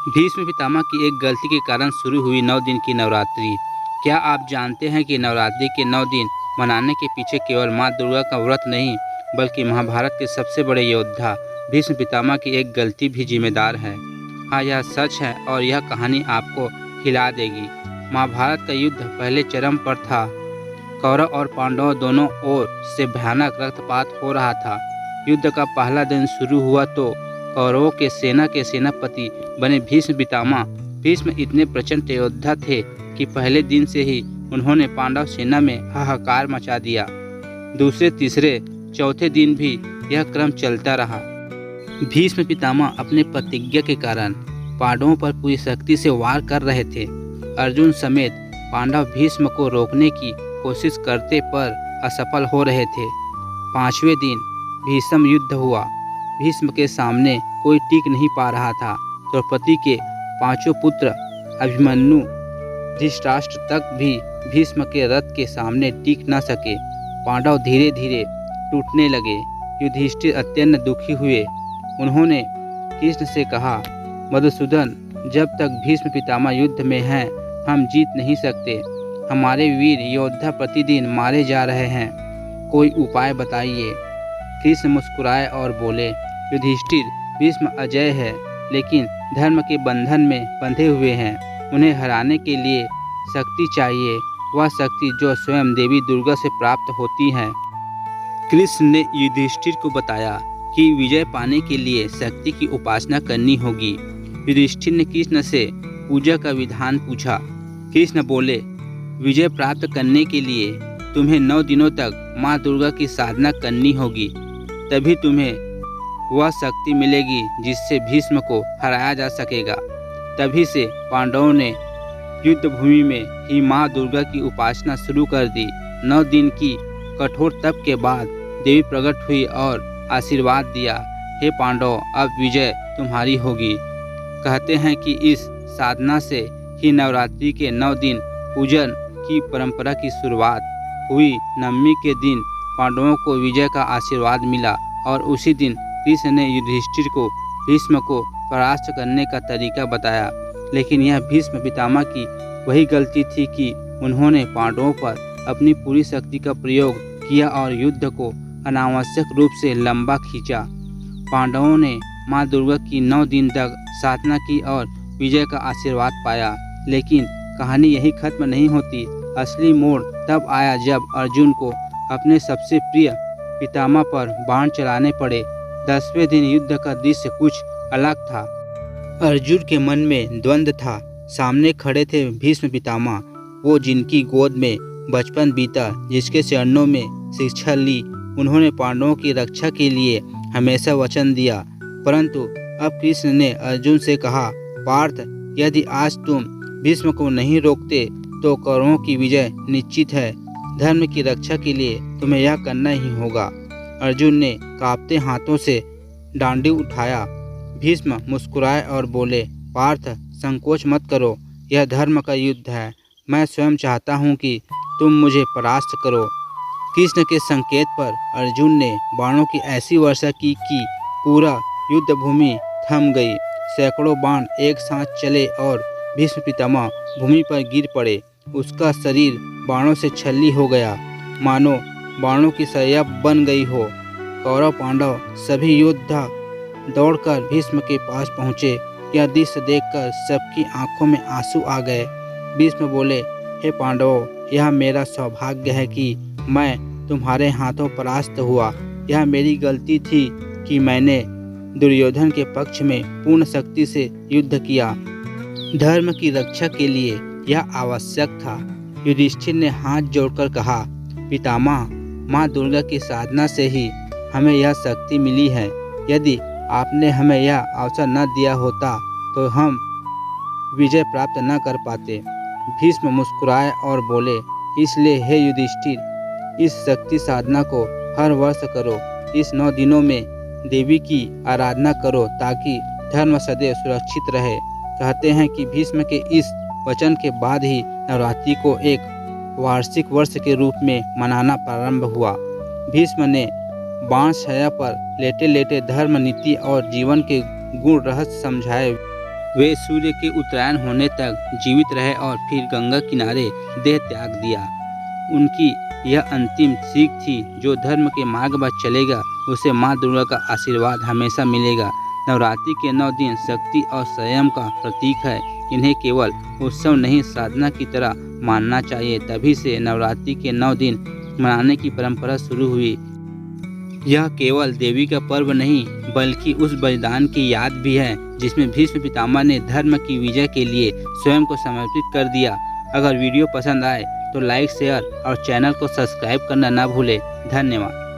भीष्म पितामह की एक गलती के कारण शुरू हुई 9 दिन की नवरात्रि। क्या आप जानते हैं कि नवरात्रि के 9 दिन मनाने के पीछे केवल माँ दुर्गा का व्रत नहीं, बल्कि महाभारत के सबसे बड़े योद्धा भीष्म पितामह की एक गलती भी जिम्मेदार है। हाँ, यह सच है और यह कहानी आपको हिला देगी। महाभारत का युद्ध पहले चरम पर था। कौरव और पांडवों दोनों ओर से भयानक रक्तपात हो रहा था। युद्ध का पहला दिन शुरू हुआ तो कौरवों के सेनापति बने भीष्म पितामह। भीष्म इतने प्रचंड योद्धा थे कि पहले दिन से ही उन्होंने पांडव सेना में हाहाकार मचा दिया। दूसरे, तीसरे, चौथे दिन भी यह क्रम चलता रहा। भीष्म पितामह अपने प्रतिज्ञा के कारण पांडवों पर पूरी शक्ति से वार कर रहे थे। अर्जुन समेत पांडव भीष्म को रोकने की कोशिश करते पर असफल हो रहे थे। पांचवें दिन भीषम युद्ध हुआ। भीष्म के सामने कोई टिक नहीं पा रहा था। द्रौपदी के पांचों पुत्र अभिमन्यु, धृतराष्ट्र तक भी भीष्म के रथ के सामने टिक न सके। पांडव धीरे धीरे टूटने लगे। युधिष्ठिर अत्यंत दुखी हुए। उन्होंने कृष्ण से कहा, मधुसूदन, जब तक भीष्म पितामह युद्ध में हैं, हम जीत नहीं सकते। हमारे वीर योद्धा प्रतिदिन मारे जा रहे हैं, कोई उपाय बताइए। कृष्ण मुस्कुराए और बोले, युधिष्ठिर, भीष्म अजय है, लेकिन धर्म के बंधन में बंधे हुए हैं। उन्हें हराने के लिए शक्ति चाहिए, वह शक्ति जो स्वयं देवी दुर्गा से प्राप्त होती है। कृष्ण ने युधिष्ठिर को बताया कि विजय पाने के लिए शक्ति की उपासना करनी होगी। युधिष्ठिर ने कृष्ण से पूजा का विधान पूछा। कृष्ण बोले, विजय प्राप्त करने के लिए तुम्हें 9 दिनों तक माँ दुर्गा की साधना करनी होगी, तभी तुम्हें वह शक्ति मिलेगी जिससे भीष्म को हराया जा सकेगा। तभी से पांडवों ने युद्ध भूमि में ही माँ दुर्गा की उपासना शुरू कर दी। 9 दिन की कठोर तप के बाद देवी प्रकट हुई और आशीर्वाद दिया, हे पांडव, अब विजय तुम्हारी होगी। कहते हैं कि इस साधना से ही नवरात्रि के 9 दिन पूजन की परंपरा की शुरुआत हुई। 9वीं के दिन पांडवों को विजय का आशीर्वाद मिला और उसी दिन कृष्ण ने युधिष्ठिर को भीष्म को परास्त करने का तरीका बताया। लेकिन यह भीष्म पितामह की वही गलती थी कि उन्होंने पांडवों पर अपनी पूरी शक्ति का प्रयोग किया और युद्ध को अनावश्यक रूप से लंबा खींचा। पांडवों ने माँ दुर्गा की 9 दिन तक साधना की और विजय का आशीर्वाद पाया। लेकिन कहानी यही खत्म नहीं होती। असली मोड़ तब आया जब अर्जुन को अपने सबसे प्रिय पितामह पर बाण चलाने पड़े। 10वें दिन युद्ध का दृश्य कुछ अलग था। अर्जुन के मन में द्वंद्व था। सामने खड़े थे भीष्म पितामह, वो जिनकी गोद में बचपन बीता, जिसके चरणों में शिक्षा ली। उन्होंने पांडवों की रक्षा के लिए हमेशा वचन दिया। परंतु अब कृष्ण ने अर्जुन से कहा, पार्थ, यदि आज तुम भीष्म को नहीं रोकते तो कौरवों की विजय निश्चित है। धर्म की रक्षा के लिए तुम्हें यह करना ही होगा। अर्जुन ने कांपते हाथों से डांडी उठाया। भीष्म मुस्कुराए और बोले, पार्थ, संकोच मत करो, यह धर्म का युद्ध है। मैं स्वयं चाहता हूँ कि तुम मुझे परास्त करो। कृष्ण के संकेत पर अर्जुन ने बाणों की ऐसी वर्षा की कि पूरा युद्ध भूमि थम गई। सैकड़ों बाण एक साथ चले और भीष्म पितामह भूमि पर गिर पड़े। उसका शरीर बाणों से छल्ली हो गया, मानो बाणों की सैया बन गई हो। कौरव पांडव सभी योद्धा दौड़कर भीष्म के पास पहुँचे। यह दृश्य देखकर सबकी आंखों में आंसू आ गए। भीष्म बोले, हे पांडवों, यह मेरा सौभाग्य है कि मैं तुम्हारे हाथों परास्त हुआ। यह मेरी गलती थी कि मैंने दुर्योधन के पक्ष में पूर्ण शक्ति से युद्ध किया। धर्म की रक्षा के लिए यह आवश्यक था। युधिष्ठिर ने हाथ जोड़कर कहा, पितामह, माँ दुर्गा की साधना से ही हमें यह शक्ति मिली है। यदि आपने हमें यह अवसर न दिया होता तो हम विजय प्राप्त न कर पाते। भीष्म मुस्कुराए और बोले, इसलिए हे युधिष्ठिर, इस शक्ति साधना को हर वर्ष करो। इस 9 दिनों में देवी की आराधना करो ताकि धर्म सदैव सुरक्षित रहे। कहते हैं कि भीष्म के इस वचन के बाद ही नवरात्रि को एक वार्षिक वर्ष के रूप में मनाना प्रारंभ हुआ। भीष्म ने बाण छाया पर लेटे लेटे धर्म, नीति और जीवन के गुण रहस्य समझाए। वे सूर्य के उत्तरायण होने तक जीवित रहे और फिर गंगा किनारे देह त्याग दिया। उनकी यह अंतिम सीख थी, जो धर्म के मार्ग पर चलेगा उसे माँ दुर्गा का आशीर्वाद हमेशा मिलेगा। नवरात्रि के 9 दिन शक्ति और संयम का प्रतीक है। इन्हें केवल उत्सव नहीं, साधना की तरह मानना चाहिए। तभी से नवरात्रि के 9 दिन मनाने की परंपरा शुरू हुई। यह केवल देवी का पर्व नहीं बल्कि उस बलिदान की याद भी है जिसमें भीष्म पितामह ने धर्म की विजय के लिए स्वयं को समर्पित कर दिया। अगर वीडियो पसंद आए तो लाइक, शेयर और चैनल को सब्सक्राइब करना न भूलें। धन्यवाद।